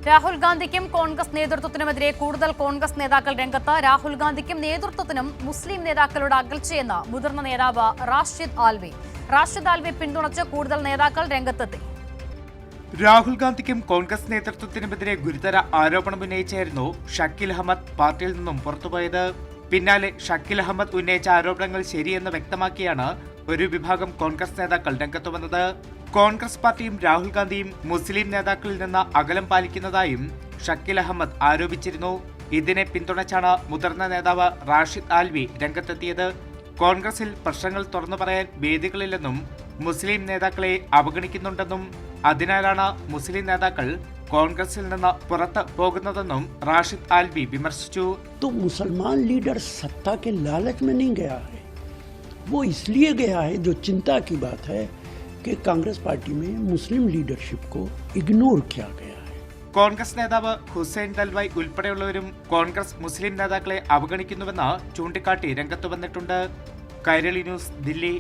രാഹുൽ ഗാന്ധിക്കും കോൺഗ്രസ് നേതൃത്വത്തിനുമെതിരെ കൂടുതൽ കോൺഗ്രസ് നേതാക്കൾ രംഗത്ത്. രാഹുൽ ഗാന്ധിക്കും നേതൃത്വത്തിനും മുസ്ലിം നേതാക്കളുടെ അകൽച്ചയെന്ന് മുതിർന്ന നേതാവ് റാഷിദ് ആൽവി. റാഷിദ് ആൽവി പിന്തുണച്ച് കൂടുതൽ നേതാക്കൾ രംഗത്തെത്തി. രാഹുൽ ഗാന്ധിക്കും കോൺഗ്രസ് നേതൃത്വത്തിനുമെതിരെ ഗുരുതര ആരോപണം ഉന്നയിച്ചായിരുന്നു ഷക്കീൽ അഹമ്മദ് പാർട്ടിയിൽ നിന്നും പുറത്തുപോയത്. പിന്നാലെ ഷക്കീൽ അഹമ്മദ് ഉന്നയിച്ച ആരോപണങ്ങൾ ശരിയെന്ന് വ്യക്തമാക്കിയാണ് ഒരു വിഭാഗം കോൺഗ്രസ് നേതാക്കൾ രംഗത്തു വന്നത്. കോൺഗ്രസ് പാർട്ടിയും രാഹുൽ ഗാന്ധിയും മുസ്ലിം നേതാക്കളിൽ നിന്ന് അകലം പാലിക്കുന്നതായും ഷക്കീൽ അഹമ്മദ് ആരോപിച്ചിരുന്നു. ഇതിനെ പിന്തുണച്ചാണ് മുതിർന്ന നേതാവ് റാഷിദ് ആൽവി രംഗത്തെത്തിയത്. കോൺഗ്രസിൽ പ്രശ്നങ്ങൾ തുറന്നു പറയാൻ വേദികളില്ലെന്നും മുസ്ലിം നേതാക്കളെ അവഗണിക്കുന്നുണ്ടെന്നും അതിനാലാണ് മുസ്ലിം നേതാക്കൾ കോൺഗ്രസിൽ നിന്ന് പുറത്ത് പോകുന്നതെന്നും റാഷിദ് ആൽവി വിമർശിച്ചു. മുസൽമാൻ ലീഡർ सत्ता के लालच में नहीं गया है, वो इसलिए गया है, जो चिंता की बात है कि कांग्रेस पार्टी में मुस्लिम लीडरशिप को इग्नोर किया गया है. കോൺഗ്രസ് നേതാവ് ഹുസൈൻ ദൽവായ് ഉൾപ്പെടെയുള്ളവരും കോൺഗ്രസ് മുസ്ലിം നേതാക്കളെ അവഗണിക്കുന്നുവെന്ന് ചൂണ്ടിക്കാട്ടി രംഗത്തു വന്നിട്ടുണ്ട്. കൈരളി ന്യൂസ്, ദില്ലി.